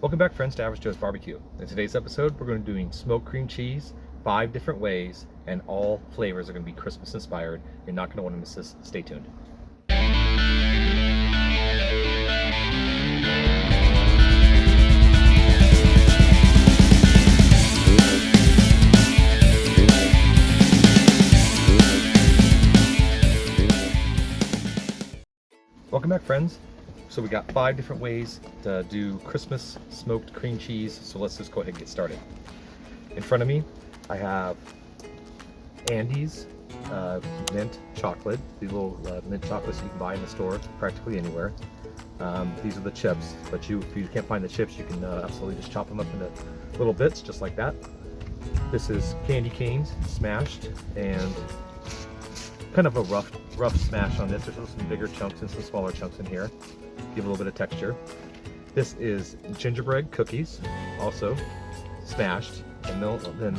Welcome back, friends, to Average Joe's Barbecue. In today's episode, we're going to be doing smoked cream cheese 5 different ways, and all flavors are going to be Christmas inspired. You're not going to want to miss this. Stay tuned. Welcome back, friends. So we got 5 different ways to do Christmas smoked cream cheese. So let's just go ahead and get started. In front of me, I have Andy's mint chocolate. These little mint chocolates you can buy in the store practically anywhere. These are the chips, but if you can't find the chips, you can absolutely just chop them up into little bits, just like that. This is candy canes smashed, and kind of a rough smash on this. There's some bigger chunks and some smaller chunks in here. Give a little bit of texture. This is gingerbread cookies, also smashed, and then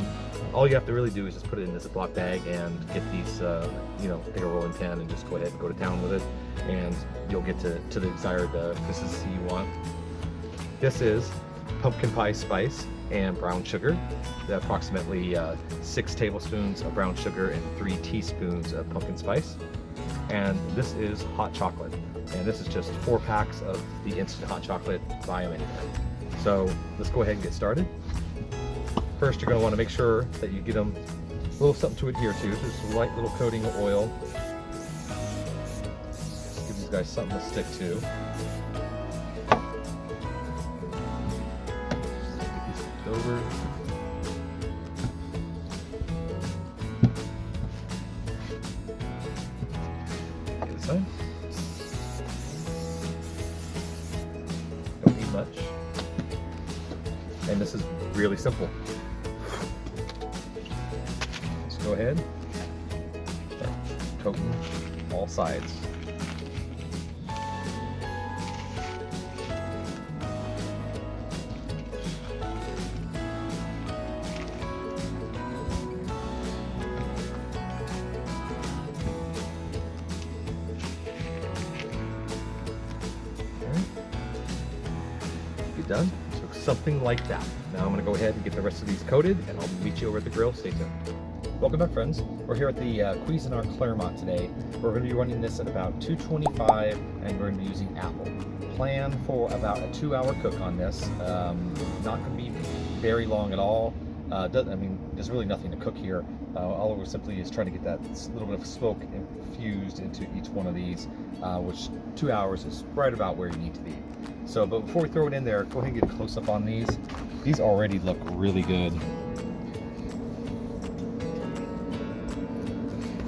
all you have to really do is just put it in this Ziploc bag and get these, take a rolling pin and just go ahead and go to town with it, and you'll get to the desired consistency you want. This is pumpkin pie spice and brown sugar. Approximately 6 tablespoons of brown sugar and 3 teaspoons of pumpkin spice. And this is hot chocolate. And this is just 4 packs of the instant hot chocolate. Buy them anywhere. So let's go ahead and get started. First, you're going to want to make sure that you get them a little something to adhere to. Just a light little coating of oil. Just give these guys something to stick to. Get these flipped over. Get this side. Don't need much. And this is really simple. Let's go ahead, start coating all sides. Be done. So something like that. Now I'm going to go ahead and get the rest of these coated, and I'll meet you over at the grill. Stay tuned. Welcome back, friends. We're here at the Cuisinart Claremont today. We're going to be running this at about 225, and we're going to be using apple. Plan for about a 2-hour cook on this. Not going to be very long at all. There's really nothing to cook here. All we're simply is trying to get that little bit of smoke infused into each one of these, which 2 hours is right about where you need to be. So, but before we throw it in there, go ahead and get a close up on these. These already look really good.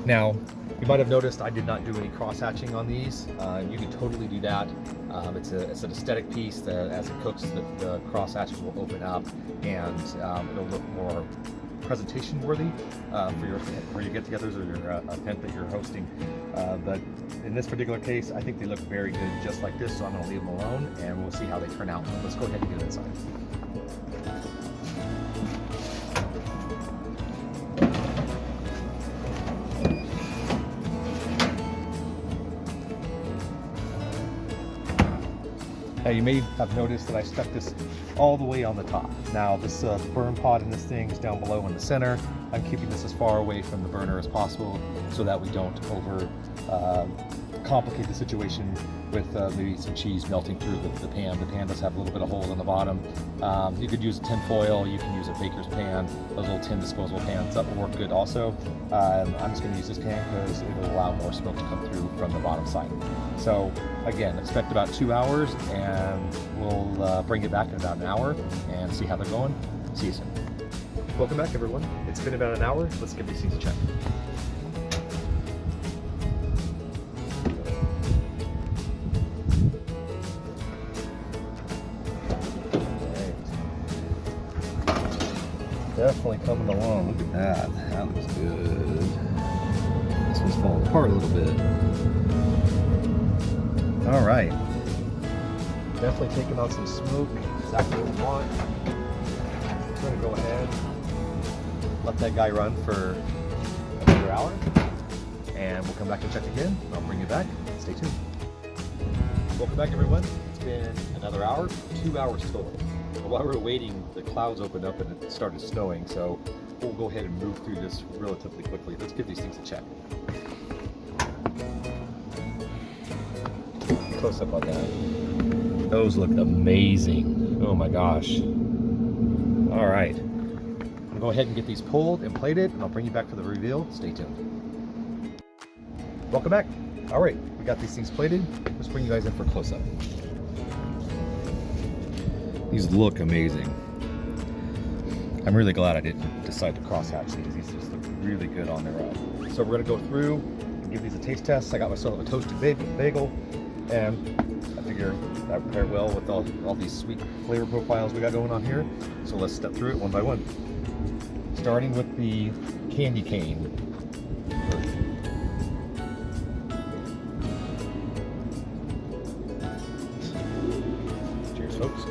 Now, you might have noticed I did not do any cross-hatching on these. You can totally do that. It's an aesthetic piece that as it cooks, the cross-hatches will open up, and it'll look more presentation worthy for your get-togethers or your event that you're hosting. But in this particular case, I think they look very good just like this, so I'm going to leave them alone, and we'll see how they turn out. Let's go ahead and get it inside. Now you may have noticed that I stuck this all the way on the top. Now this burn pot in this thing is down below in the center. I'm keeping this as far away from the burner as possible so that we don't over complicate the situation with maybe some cheese melting through the pan. The pan does have a little bit of holes on the bottom. You could use a tin foil, you can use a baker's pan, those little tin disposable pans, that will work good also. I'm just going to use this pan because it'll allow more smoke to come through from the bottom side. So again, expect about 2 hours, and we'll bring it back in about an hour and see how they're going. See you soon. Welcome back, everyone. It's been about an hour. Let's give these things a check. Definitely coming along. Look at that. That looks good. This one's falling apart a little bit. All right. Definitely taking out some smoke. Exactly what we want. We're going to go ahead, let that guy run for another hour, and we'll come back and check again. I'll bring you back. Stay tuned. Welcome back, everyone. It's been another hour, 2 hours total. While we were waiting, the clouds opened up and it started snowing, so we'll go ahead and move through this relatively quickly. Let's give these things a check. Close up on that. Those look amazing. Oh my gosh. All right. I'm gonna go ahead and get these pulled and plated, and I'll bring you back for the reveal. Stay tuned. Welcome back. All right, we got these things plated. Let's bring you guys in for a close-up. These look amazing. I'm really glad I didn't decide to cross-hatch these. These just look really good on their own. So we're gonna go through and give these a taste test. I got myself a toasted bagel, and I figure that would pair well with all these sweet flavor profiles we got going on here. So let's step through it one by one. Starting with the candy cane version. Cheers, folks.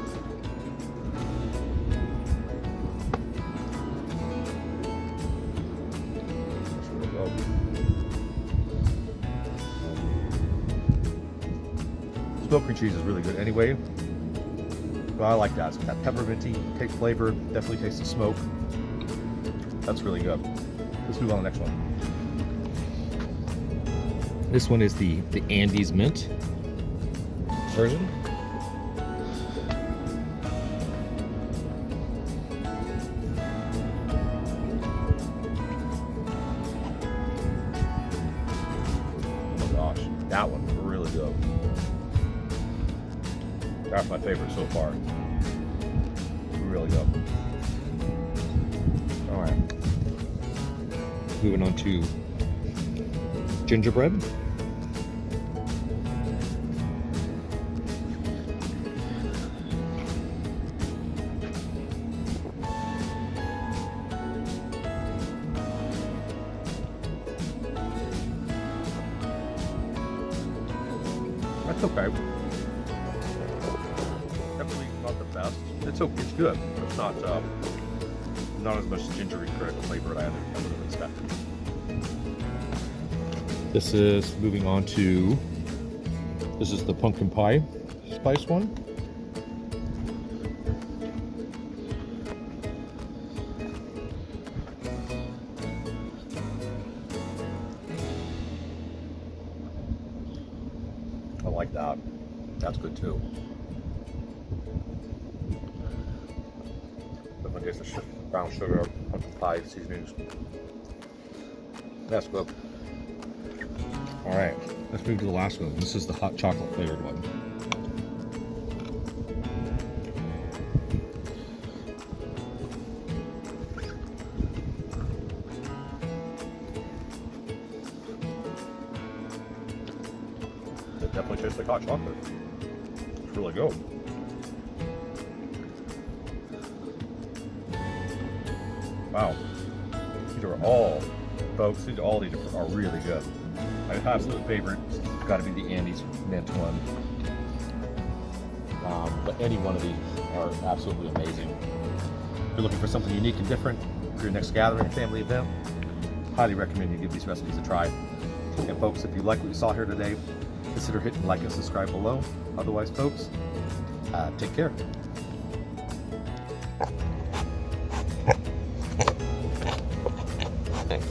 Smoked cream cheese is really good anyway. But I like that. It's got that pepperminty flavor. Definitely tastes the smoke. That's really good. Let's move on to the next one. This one is the Andes mint version. Oh my gosh, that one's really good. That's my favorite so far. Really good. All right. Moving on to gingerbread. That's okay. Definitely not the best. It's okay. It's good. It's not as much gingery flavor as I would have expected. This is moving on to. This is the pumpkin pie spice one. I like that. That's good too. Definitely taste the brown sugar, pumpkin pie seasonings. That's good. All right, let's move to the last one. This is the hot chocolate flavored one. It definitely tastes like hot chocolate. It's really good. Wow. These are all, folks, all these are really good. My absolute favorite has got to be the Andes mint one. But any one of these are absolutely amazing. If you're looking for something unique and different for your next gathering, family event, highly recommend you give these recipes a try. And folks, if you like what you saw here today, consider hitting like and subscribe below. Otherwise, folks, take care. Thanks.